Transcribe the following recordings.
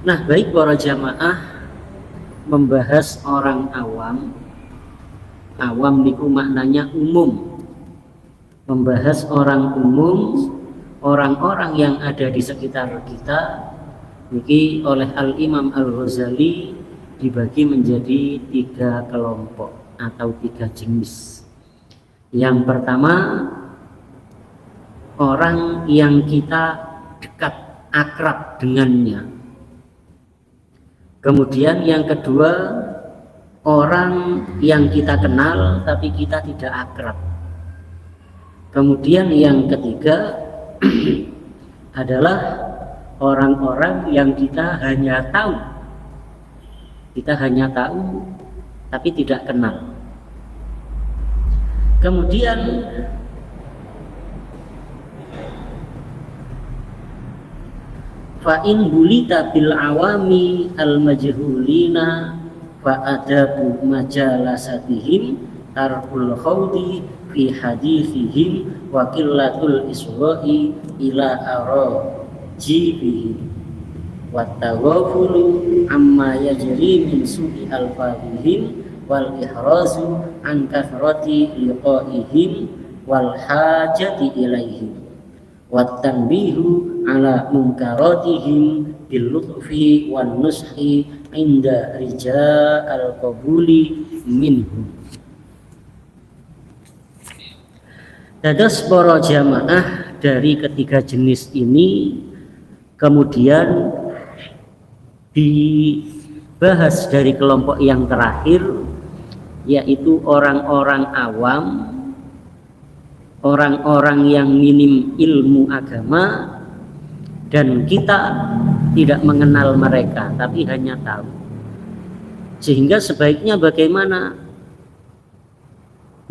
Nah, baik para jamaah, membahas orang awam. Awam niku maknanya umum. Membahas orang umum, orang-orang yang ada di sekitar kita, niki oleh Al-Imam Al-Ghazali dibagi menjadi 3 kelompok atau 3 jenis. Yang pertama, orang yang kita dekat, akrab dengannya. Kemudian yang kedua, orang yang kita kenal tapi kita tidak akrab. Kemudian yang ketiga adalah orang-orang yang kita hanya tahu. Kita hanya tahu tapi tidak kenal. Kemudian fa'in bulita bil awami al majhulina fa'adabu majalasatihim tarkul khawdi fi hadithihim wa qillatul isra'i ila arajibihim wa taghafulu amma yajri min su'i alfadhihim wal ihrazu an kathrati liqa'ihim wal hajati ilaihim wa tanbihu ala munkaratihim bil lutfi wan nushi inda rija al qabuli minhum. Dados para jamaah, dari ketiga jenis ini kemudian dibahas dari kelompok yang terakhir, yaitu orang-orang awam, orang-orang yang minim ilmu agama, dan kita tidak mengenal mereka tapi hanya tahu. Sehingga sebaiknya bagaimana?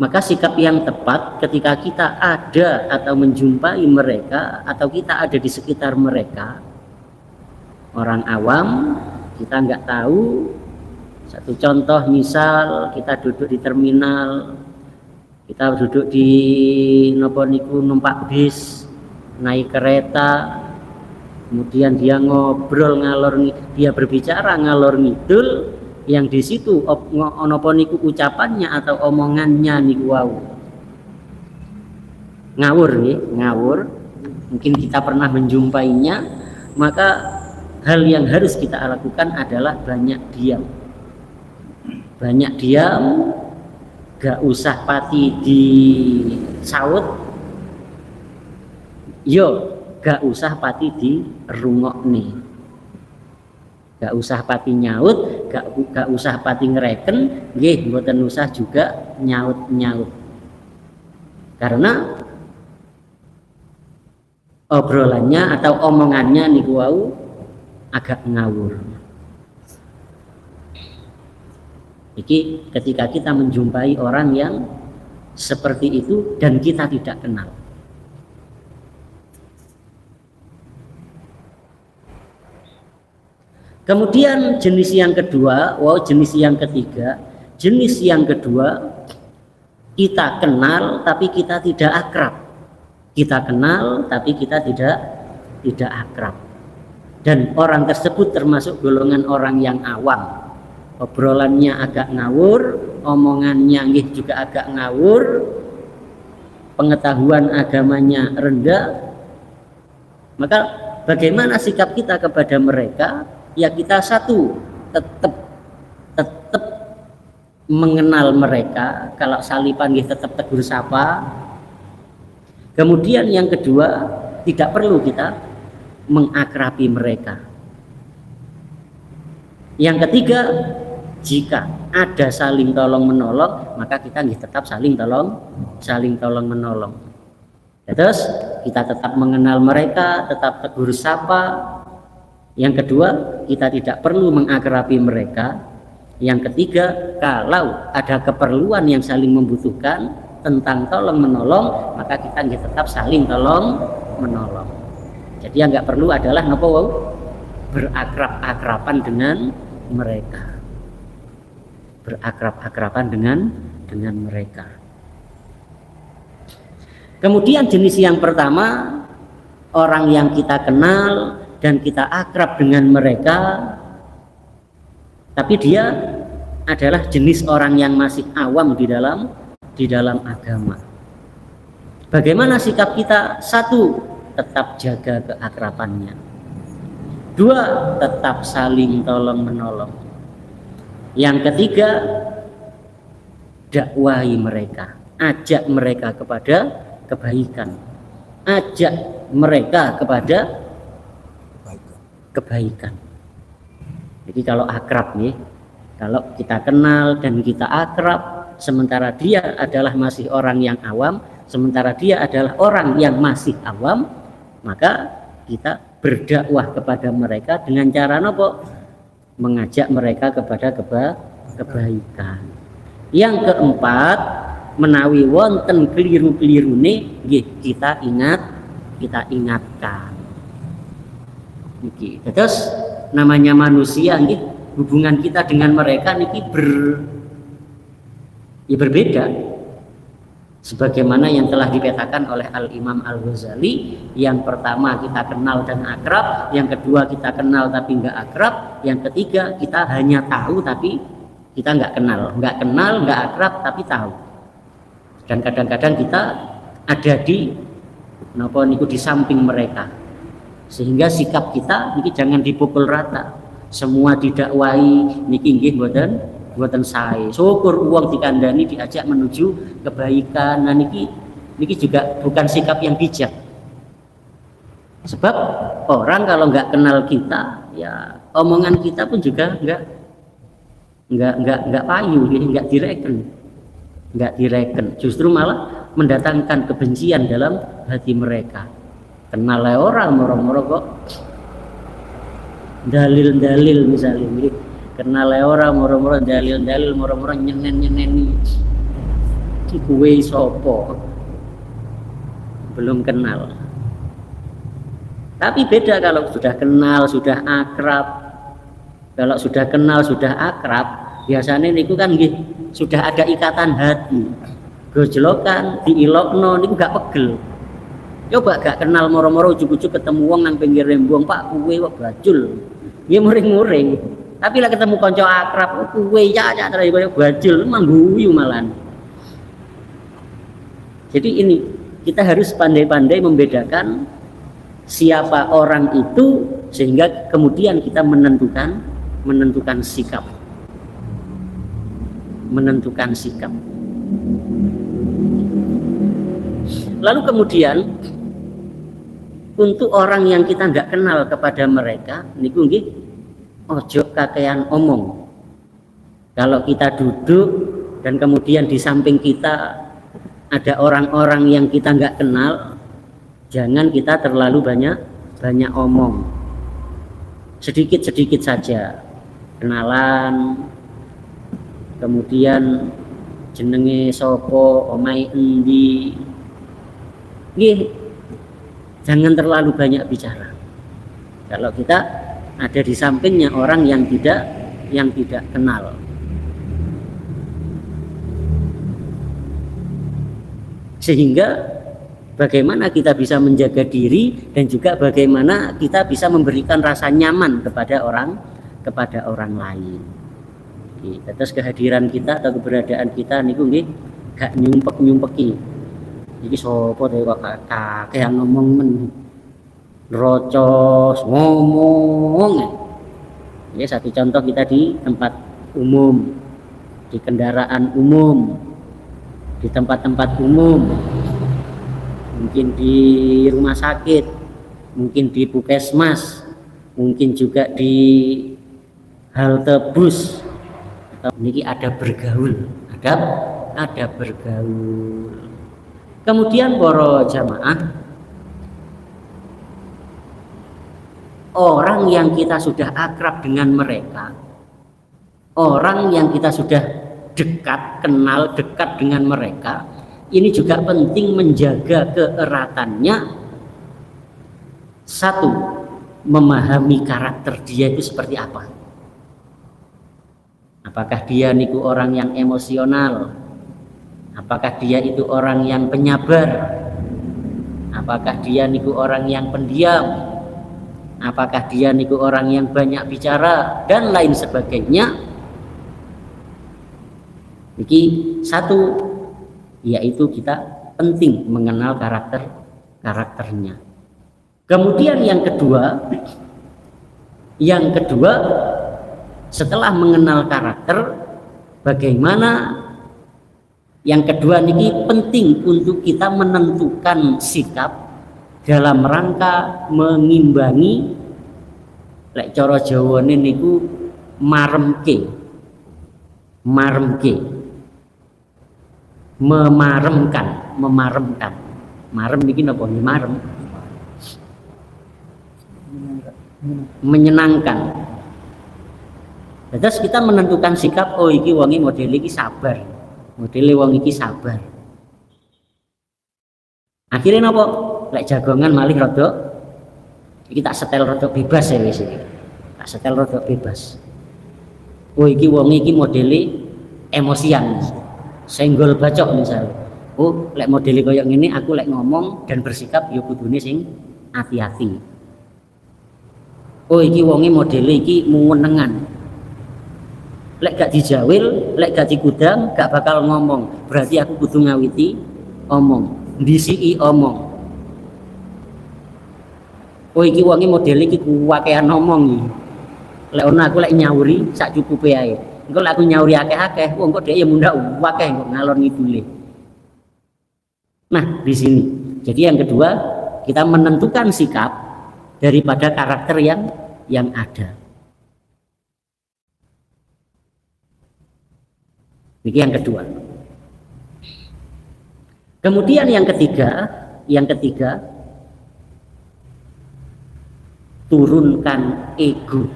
Maka sikap yang tepat ketika kita ada atau menjumpai mereka atau kita ada di sekitar mereka, orang awam, kita nggak tahu. Satu contoh, misal kita duduk di terminal, kita duduk di numpak bis, naik kereta, kemudian dia ngobrol dia berbicara ngalor ngidul, yang di situ napa niku ucapannya atau omongannya niku wau ngawur nih, ngawur. Mungkin kita pernah menjumpainya, maka hal yang harus kita lakukan adalah banyak diam. Banyak diam, gak usah pati disaut, yo gak usah pati dirungokne, gak usah pati nyaut, gak usah pati ngereken, nggih mboten usah juga nyaut-nyaut. Karena obrolannya atau omongannya niku wau agak ngawur. Iki ketika kita menjumpai orang yang seperti itu dan kita tidak kenal. Kemudian jenis yang kedua, jenis yang ketiga, jenis yang kedua, kita kenal tapi kita tidak akrab. Kita kenal tapi kita tidak akrab. Dan orang tersebut termasuk golongan orang yang awam. Obrolannya agak ngawur, omongannya juga agak ngawur, pengetahuan agamanya rendah. Maka bagaimana sikap kita kepada mereka? Ya kita satu, tetap mengenal mereka. Kalau salipan tetap tegur sapa. Kemudian yang kedua, tidak perlu kita mengakrabi mereka. Yang ketiga, jika ada saling tolong menolong, maka kita tetap saling tolong menolong. Terus kita tetap mengenal mereka, tetap tegur sapa. Yang kedua, kita tidak perlu mengakrabi mereka. Yang ketiga, kalau ada keperluan yang saling membutuhkan tentang tolong menolong, maka kita tetap saling tolong menolong. Jadi yang nggak perlu adalah berakrab-akraban dengan mereka. Berakrab-akraban dengan mereka. Kemudian jenis yang pertama, orang yang kita kenal dan kita akrab dengan mereka, tapi dia adalah jenis orang yang masih awam di dalam agama. Bagaimana sikap kita? Satu, tetap jaga keakrabannya. Dua, tetap saling tolong menolong. Yang ketiga, dakwahi mereka, ajak mereka kepada kebaikan, ajak mereka kepada kebaikan. Jadi kalau akrab nih, kalau kita kenal dan kita akrab, sementara dia adalah masih orang yang awam, sementara dia adalah orang yang masih awam, maka kita berdakwah kepada mereka dengan cara nopo? Mengajak mereka kepada kebaikan. Yang keempat, menawi wonten keliru-kelirune nggih kita ingatkan. Niki. Terus namanya manusia nggih, hubungan kita dengan mereka niki berbeda. Sebagaimana yang telah dipetakan oleh Al-Imam Al-Ghazali, yang pertama kita kenal dan akrab, yang kedua kita kenal tapi nggak akrab, yang ketiga kita hanya tahu tapi kita nggak kenal, nggak akrab tapi tahu. Dan kadang-kadang kita ada di di samping mereka, sehingga sikap kita niki jangan dipukul rata. Semua didakwahi niki nggih mboten sae. Syukur uang dikandani diajak menuju kebaikan. Nah niki juga bukan sikap yang bijak. Sebab orang kalau nggak kenal kita, ya omongan kita pun juga nggak payu, nggak direken. Justru malah mendatangkan kebencian dalam hati mereka. Kenal orang moro-moro kok dalil-dalil misalnya. Kenal orang moro-moro dalil-dalil, moro-moro nyenen-nyeneni kuwe sopo, belum kenal. Tapi beda kalau sudah kenal, sudah akrab. Kalau sudah kenal, sudah akrab, biasanya niku kan nggih sudah ada ikatan hati. Gojlokan diilokno niku gak pegel. Coba gak kenal moro-moro ujug-ujug ketemu wong nang pinggir rembong, Pak kuwe kok bajul. Nggih muring-muring. Tapi lah ketemu konco akrab, kuwe ya terus koyo bajul, mangguyu malan. Jadi ini kita harus pandai-pandai membedakan siapa orang itu, sehingga kemudian kita menentukan sikap. Menentukan sikap. Lalu kemudian untuk orang yang kita nggak kenal kepada mereka, niku nggih ojo kakean omong. Kalau kita duduk dan kemudian di samping kita ada orang-orang yang kita nggak kenal, jangan kita terlalu banyak omong. Sedikit-sedikit saja kenalan, kemudian jenenge sopo, omai endi, nggih, jangan terlalu banyak bicara. Kalau kita ada di sampingnya orang yang tidak kenal. Sehingga bagaimana kita bisa menjaga diri dan juga bagaimana kita bisa memberikan rasa nyaman kepada orang lain. Atas kehadiran kita atau keberadaan kita niku nggih gak nyumpek-nyumpeki. Iki sapa to kok kakek ngomong men rocos ngomong. Ya satu contoh kita di tempat umum, di kendaraan umum, di tempat-tempat umum, mungkin di rumah sakit, mungkin di puskesmas, mungkin juga di halte bus. Niki ada bergaul, ada bergaul. Kemudian para jamaah, orang yang kita sudah akrab dengan mereka, orang yang kita sudah kenal dekat dengan mereka, ini juga penting menjaga keeratannya. Satu, memahami karakter dia itu seperti apa. Apakah dia niku orang yang emosional? Apakah dia itu orang yang penyabar? Apakah dia niku orang yang pendiam? apakah dia niku orang yang banyak bicara dan lain sebagainya. Iki satu, yaitu kita penting mengenal karakternya. Kemudian yang kedua setelah mengenal karakter, bagaimana yang kedua niki penting untuk kita menentukan sikap dalam rangka mengimbangi, lek cara Jawane niku maremke, memaremkan. Marem niki napa nggih marem? Menyenangkan. Terus kita menentukan sikap, oh iki wong iki model iki sabar. Modele wong iki sabar. Akhirnya napa? Lek jagongan malih rada iki tak setel rada bebas ya wis iki. Tak setel rada bebas. Oh iki wong iki modele emosian. Senggol bacok misalnya. Oh lek modele koyo ngene aku lek ngomong dan bersikap ya kudune sing hati-hati. Oh iki wonge modele iki mungenengan. Lek gak dijawil, lek gak digudang gak bakal ngomong. Berarti aku kudu ngawiti omong, ndisiki omong. Oh iki wonge modele iki kuwakean ngomong. Lek ono aku lek nyauri sak cukupe ae. Engko lek aku nyauri akeh-akeh, wong kok dhek ya mundak akeh kok ngalor ngidule. Nah, di sini. Jadi yang kedua, kita menentukan sikap daripada karakter yang ada. Ini yang kedua. Kemudian yang ketiga, turunkan ego.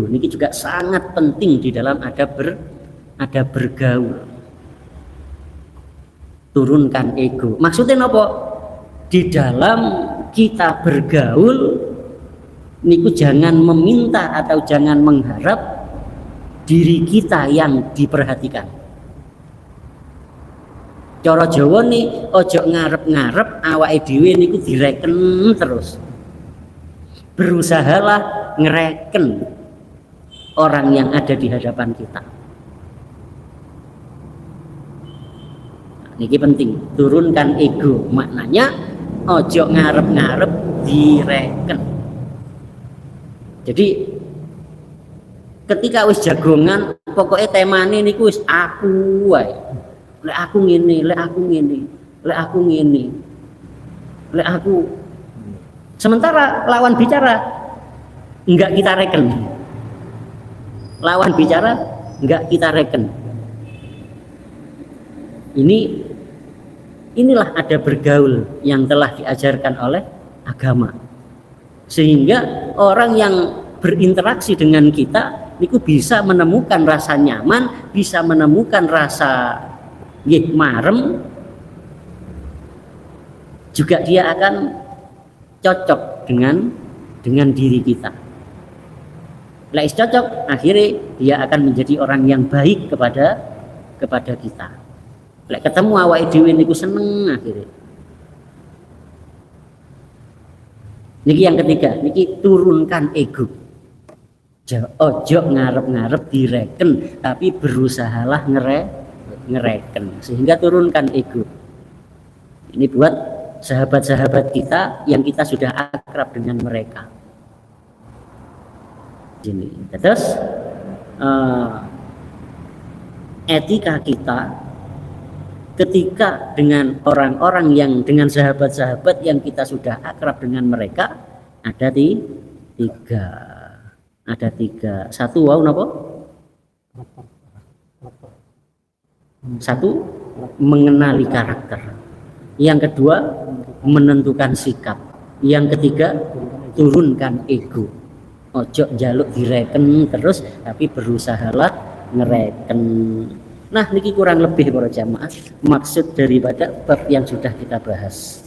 Ini juga sangat penting di dalam ada bergaul. Turunkan ego. Maksudnya apa? Di dalam kita bergaul niku jangan meminta atau jangan mengharap diri kita yang diperhatikan. Cara Jawa nih ojo ngarep-ngarep awake dhewe niku direken terus. Berusahalah ngereken orang yang ada di hadapan kita. Niki penting, turunkan ego. Maknanya ojo ngarep-ngarep direken. Jadi ketika wis jagongan pokoknya temane niku wis aku wae. Lek aku ngene, lek aku. Sementara lawan bicara enggak kita reken. Inilah ada bergaul yang telah diajarkan oleh agama. Sehingga orang yang berinteraksi dengan kita niku bisa menemukan rasa nyaman, bisa menemukan rasa marem, juga dia akan cocok dengan diri kita. Lek cocok, akhirnya dia akan menjadi orang yang baik kepada kita. Lek ketemu awake dhewe niku seneng akhirnya. Niki yang ketiga, niki turunkan ego. Ojo ngarep-ngarep direken, tapi berusahalah ngereken sehingga turunkan ego. Ini buat sahabat-sahabat kita yang kita sudah akrab dengan mereka. Ini terus etika kita ketika dengan orang-orang yang dengan sahabat-sahabat yang kita sudah akrab dengan mereka ada tiga. Satu, wow, napa? Satu, mengenali karakter. Yang kedua, menentukan sikap. Yang ketiga, turunkan ego. Ojo njaluk direken terus, tapi berusahalah ngereken. Nah, niki kurang lebih para jamaah maksud daripada bab yang sudah kita bahas.